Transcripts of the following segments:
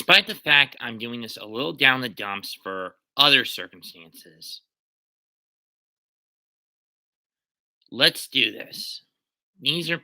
Despite the fact I'm doing this a little down the dumps for other circumstances, let's do this. These are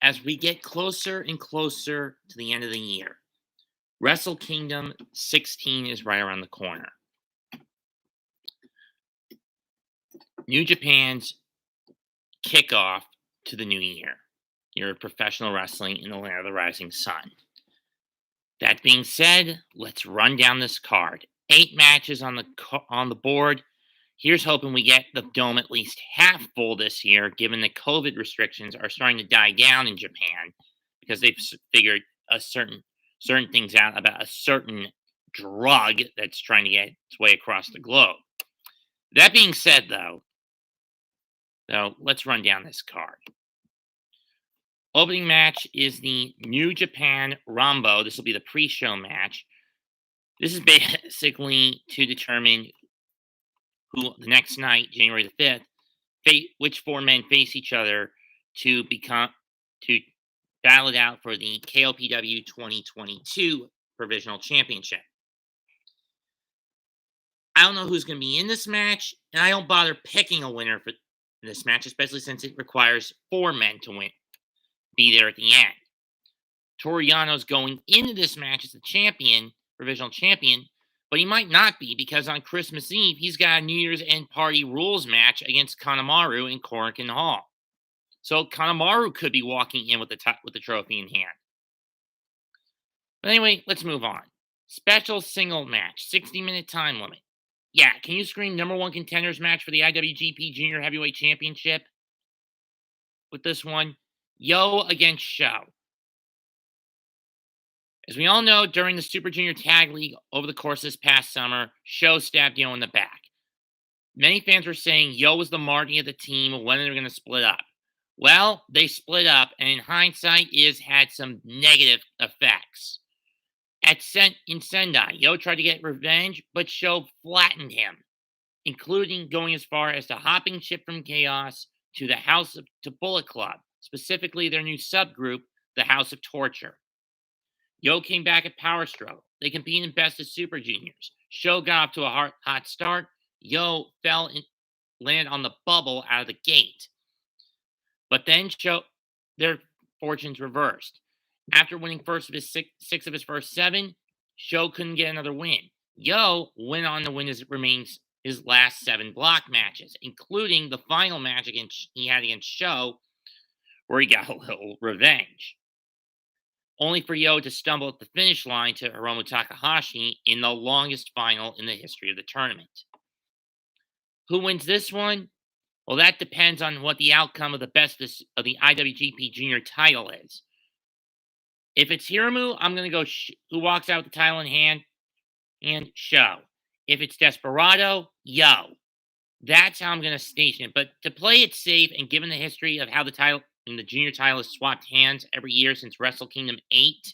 as we get closer and closer to the end of the year. Wrestle Kingdom 16 is right around the corner. New Japan's kickoff to the new year. Your professional wrestling in the land of the rising sun. That being said, let's run down this card. 8 matches on the board. Here's hoping we get the dome at least half full this year, given the COVID restrictions are starting to die down in Japan because they've figured certain things out about a certain drug that's trying to get its way across the globe. That being said, though, let's run down this card. Opening match is the New Japan Rambo. This will be the pre-show match. This is basically to determine who the next night, January the 5th, which 4 men face each other to battle it out for the KOPW 2022 Provisional Championship. I don't know who's going to be in this match, and I don't bother picking a winner for this match, especially since it requires 4 men to be there at the end. Toru Yano's going into this match as the champion, provisional champion, but he might not be because on Christmas Eve, he's got a New Year's End Party Rules match against Kanemaru in Korakuen Hall. So Kanemaru could be walking in with the trophy in hand. But anyway, let's move on. Special single match, 60-minute time limit. Yeah, can you scream number 1 contenders match for the IWGP Junior Heavyweight Championship with this one? Yo against Sho. As we all know, during the Super Junior Tag League over the course of this past summer, Sho stabbed Yo in the back. Many fans were saying Yo was the Marty of the team when they were going to split up. Well, they split up, and in hindsight, it has had some negative effects. In Sendai, Yo tried to get revenge, but Sho flattened him, including going as far as to hopping ship from Chaos to Bullet Club, specifically their new subgroup, the House of Torture. Yo came back at Power Struggle. They competed in Best of Super Juniors. Sho got off to a hot start. Yo landed on the bubble out of the gate. But then their fortunes reversed. After winning six of his first 7, Sho couldn't get another win. Yo went on to win his last 7 block matches, including the final match he had against Sho, where he got a little revenge. Only for Yo to stumble at the finish line to Hiromu Takahashi in the longest final in the history of the tournament. Who wins this one? Well, that depends on what the outcome of the best of the IWGP Junior title is. If it's Hiromu, I'm going to go who walks out with the title in hand, and Sho. If it's Desperado, Yo. That's how I'm going to station it. But to play it safe, and given the history of how the title and the junior title has swapped hands every year since Wrestle Kingdom 8,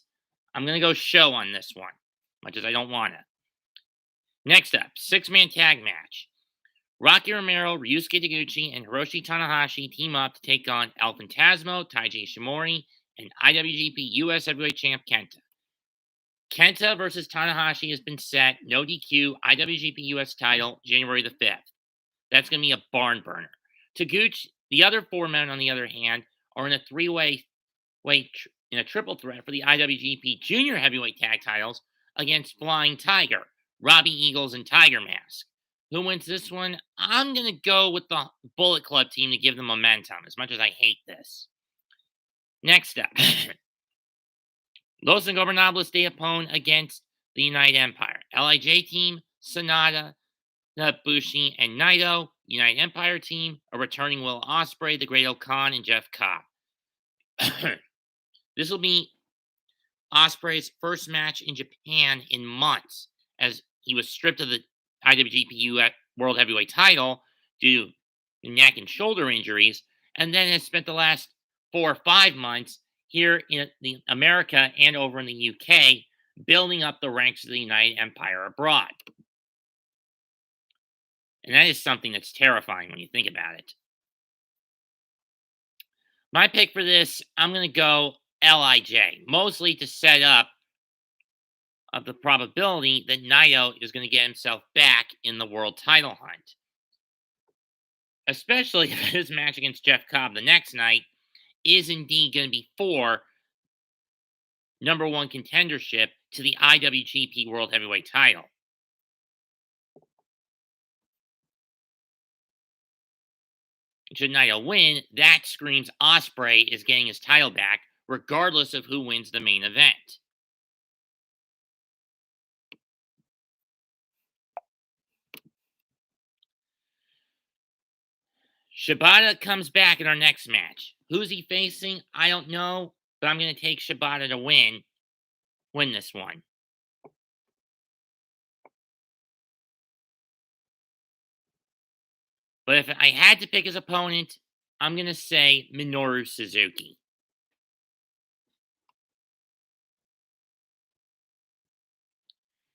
I'm going to go Sho on this one, much as I don't want to. Next up, 6-man tag match. Rocky Romero, Ryusuke Taguchi, and Hiroshi Tanahashi team up to take on El Phantasmo, Taiji Ishimori, and IWGP US Heavyweight Champ Kenta. Kenta versus Tanahashi has been set, no DQ, IWGP US title, January the 5th. That's going to be a barn burner. Taguchi, the other 4 men, on the other hand, are in a in a triple threat for the IWGP Junior Heavyweight Tag titles against Flying Tiger, Robbie Eagles, and Tiger Mask. Who wins this one? I'm going to go with the Bullet Club team to give them momentum, as much as I hate this. Next up, Los Ingobernables de Japón against the United Empire. LIJ team, Sanada, BUSHI, and Naito. United Empire team, a returning Will Ospreay, the Great Okan, and Jeff Cobb. This will be Ospreay's first match in Japan in months, as he was stripped of the IWGP World Heavyweight title due to neck and shoulder injuries, and then has spent the last 4 or 5 months here in America and over in the UK, building up the ranks of the United Empire abroad. And that is something that's terrifying when you think about it. My pick for this, I'm going to go LIJ, mostly to set up of the probability that Naito is going to get himself back in the world title hunt. Especially if his match against Jeff Cobb the next night is indeed going to be for #1 contendership to the IWGP World Heavyweight title. Should Naito win, that screams Ospreay is getting his title back, regardless of who wins the main event. Shibata comes back in our next match. Who's he facing? I don't know, but I'm going to take Shibata to win this one. But if I had to pick his opponent, I'm going to say Minoru Suzuki.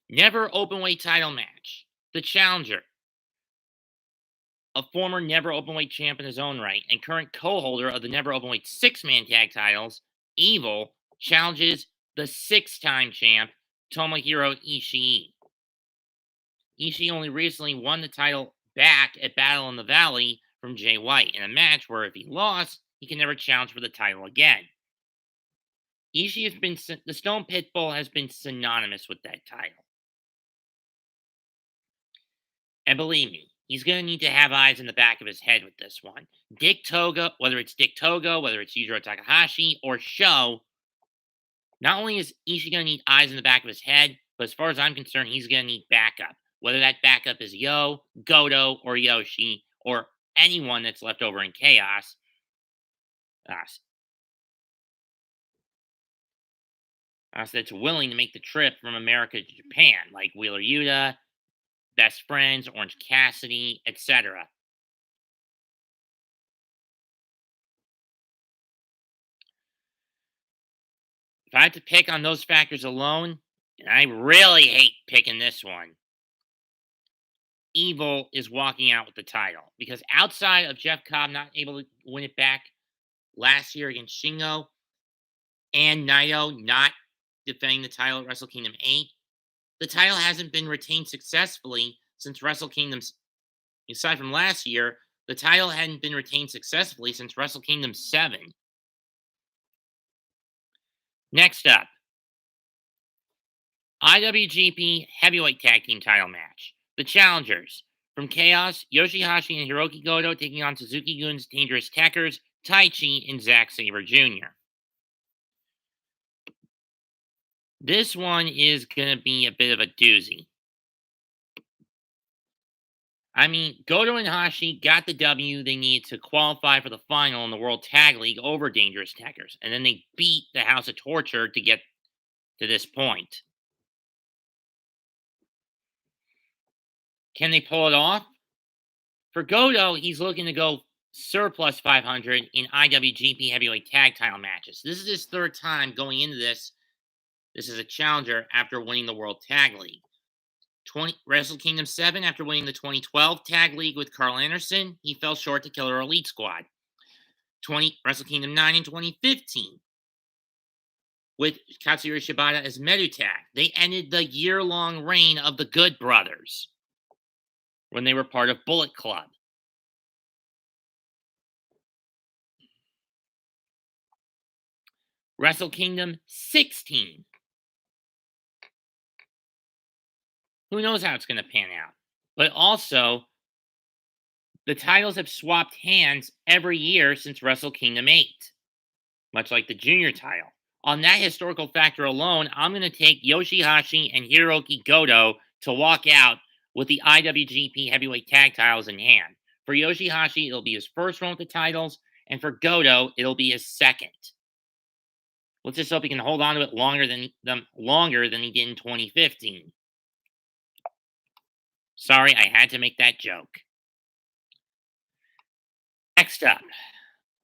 Never Openweight title match. The challenger, a former Never Openweight champ in his own right, and current co-holder of the Never Openweight 6-man tag titles, Evil, challenges the 6-time champ, Tomohiro Ishii. Ishii only recently won the title back at Battle in the Valley from Jay White in a match where if he lost, he can never challenge for the title again. Ishii has been, the Stone Pitbull has been synonymous with that title. And believe me, he's going to need to have eyes in the back of his head with this one. Dick Togo, whether it's Yujiro Takahashi, or Sho, not only is Ishii going to need eyes in the back of his head, but as far as I'm concerned, he's going to need backup. Whether that backup is Yo, Goto, or Yoshi, or anyone that's left over in Chaos. That's willing to make the trip from America to Japan, like Wheeler Yuta, Best Friends, Orange Cassidy, etc. If I had to pick on those factors alone, and I really hate picking this one, Evil is walking out with the title. Because outside of Jeff Cobb not able to win it back last year against Shingo, and Naito not defending the title at Wrestle Kingdom 8, the title hasn't been retained successfully since Wrestle Kingdom's, aside from last year, the title hadn't been retained successfully since Wrestle Kingdom 7. Next up, IWGP Heavyweight Tag Team title match. The challengers, from Chaos, YOSHI-HASHI and Hirooki Goto taking on Suzuki-gun's Dangerous Tekkers, Taichi, and Zack Sabre Jr. This one is going to be a bit of a doozy. I mean, Goto and Hashi got the W they needed to qualify for the final in the World Tag League over Dangerous Tekkers, and then they beat the House of Torture to get to this point. Can they pull it off? For Goto, he's looking to go surplus 500 in IWGP Heavyweight Tag title matches. This is his third time going into this. This is a challenger after winning the World Tag League. Wrestle Kingdom 7, after winning the 2012 Tag League with Carl Anderson, he fell short to Killer Elite Squad. Wrestle Kingdom 9 in 2015, with Katsuyori Shibata as Medu Tag. They ended the year-long reign of the Good Brothers when they were part of Bullet Club. Wrestle Kingdom 16. Who knows how it's going to pan out? But also, the titles have swapped hands every year since Wrestle Kingdom 8, much like the junior title. On that historical factor alone, I'm going to take YOSHI-HASHI and Hirooki Goto to walk out with the IWGP Heavyweight Tag titles in hand. For YOSHI-HASHI, it'll be his first run with the titles, and for Goto, it'll be his second. Let's just hope he can hold on to it longer than he did in 2015. Sorry, I had to make that joke. Next up,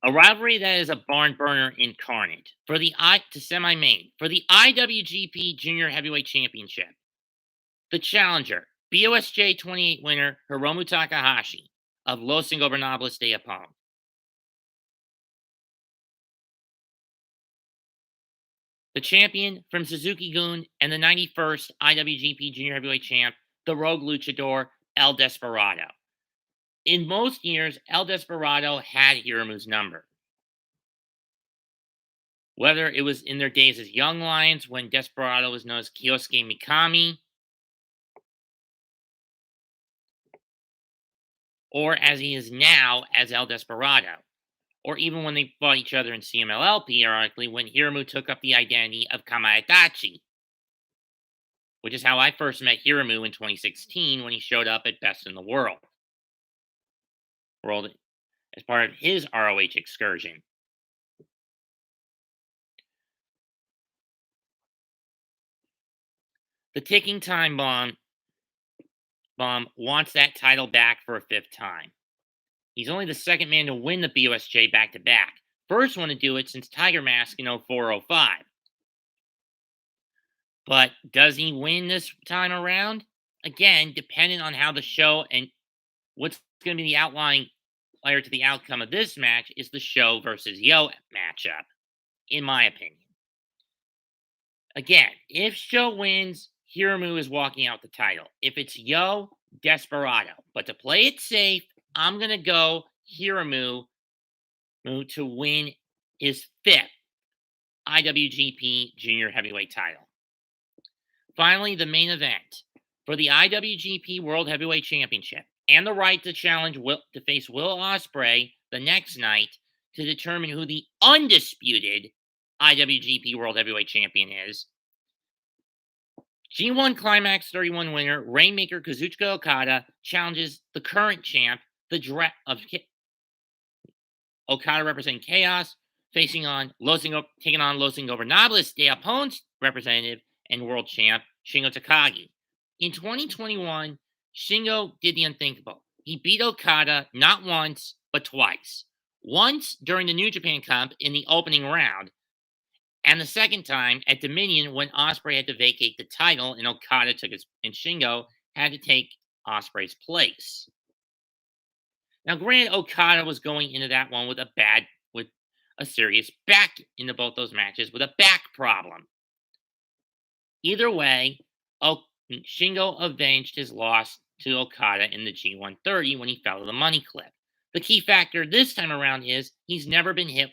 a rivalry that is a barn burner incarnate for the semi-main for the IWGP Junior Heavyweight Championship. The challenger, BOSJ 28 winner Hiromu Takahashi of Los Ingobernables de Japon. The champion from Suzuki-gun and the 91st IWGP Junior Heavyweight Champ, the Rogue Luchador, El Desperado. In most years, El Desperado had Hiromu's number. Whether it was in their days as Young Lions when Desperado was known as Kyosuke Mikami, or as he is now as El Desperado, or even when they fought each other in CMLL periodically when Hiromu took up the identity of Kamaitachi, which is how I first met Hiromu in 2016 when he showed up at Best in the World as part of his ROH excursion. The ticking time bomb wants that title back for a fifth time. He's only the second man to win the BUSJ back-to-back. First one to do it since Tiger Mask in 04-05. But does he win this time around? Again, depending on how the show and what's going to be the outlying player to the outcome of this match is the Show versus Yo matchup, in my opinion. Again, if Show wins, Hiromu is walking out the title. If it's Yo, Desperado. But to play it safe, I'm going to go Hiromu to win his fifth IWGP Junior Heavyweight title. Finally, the main event for the IWGP World Heavyweight Championship and the right to challenge to face Will Ospreay the next night to determine who the undisputed IWGP World Heavyweight Champion is. G1 Climax 31 winner Rainmaker Kazuchika Okada challenges the current champ, Okada representing Chaos, taking on Los Ingobernables de Japon's representative and world champ, Shingo Takagi. In 2021, Shingo did the unthinkable. He beat Okada not once, but twice. Once during the New Japan Cup in the opening round, and the second time at Dominion when Ospreay had to vacate the title and Shingo had to take Ospreay's place. Now, granted, Okada was going into that one with a serious back into both those matches with a back problem. Either way, Shingo avenged his loss to Okada in the G130 when he fell to the money clip. The key factor this time around is he's never been hit.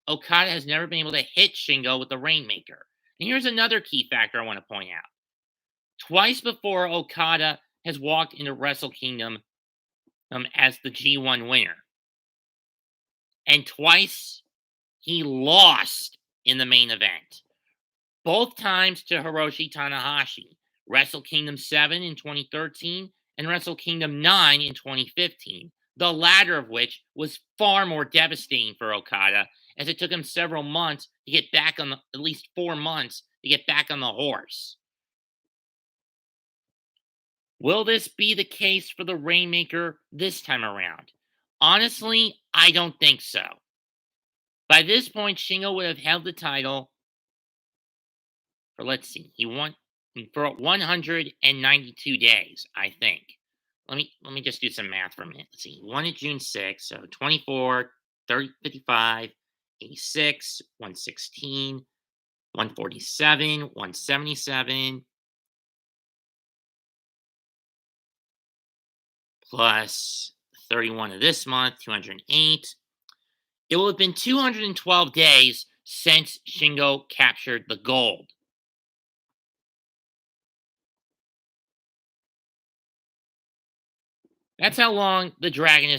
Okada has never been able to hit Shingo with the Rainmaker. And here's another key factor I want to point out. Twice before, Okada has walked into Wrestle Kingdom as the G1 winner. And twice he lost in the main event. Both times to Hiroshi Tanahashi. Wrestle Kingdom 7 in 2013 and Wrestle Kingdom 9 in 2015. The latter of which was far more devastating for Okada, as it took him several months to get back on at least 4 months to get back on the horse. Will this be the case for the Rainmaker this time around? Honestly, I don't think so. By this point, Shingo would have held the title for, let's see, he won for 192 days, I think. Let me just do some math for a minute. Let's see, he won it June 6th, so 24, 30, 55, 86, 116, 147, 177, plus 31 of this month, 208. It will have been 212 days since Shingo captured the gold. That's how long the Dragon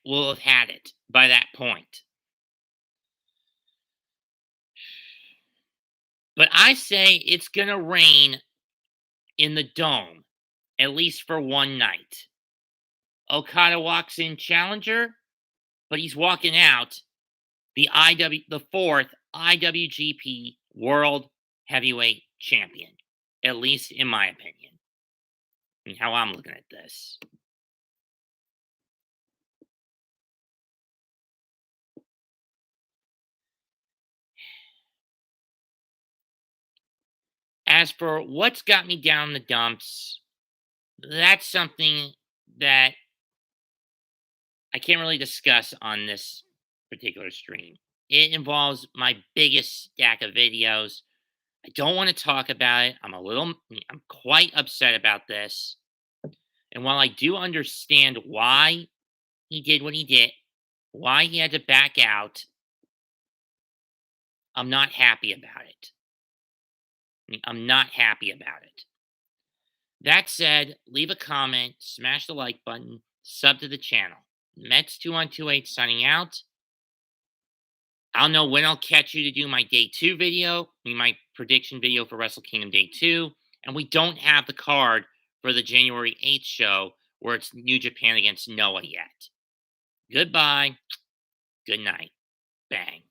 will have had it by that point. But I say it's going to rain in the Dome, at least for one night. Okada walks in challenger, but he's walking out the fourth IWGP World Heavyweight Champion, at least in my opinion. I mean, how I'm looking at this. As for what's got me down the dumps, that's something that I can't really discuss on this particular stream. It involves my biggest stack of videos. I don't want to talk about it. I'm quite upset about this. And while I do understand why he did what he did, why he had to back out, I'm not happy about it. I'm not happy about it. That said, leave a comment, smash the like button, sub to the channel. Mets2128 signing out. I don't know when I'll catch you to do my day 2 video, my prediction video for Wrestle Kingdom Day 2. And we don't have the card for the January 8th show where it's New Japan against Noah yet. Goodbye. Good night. Bang.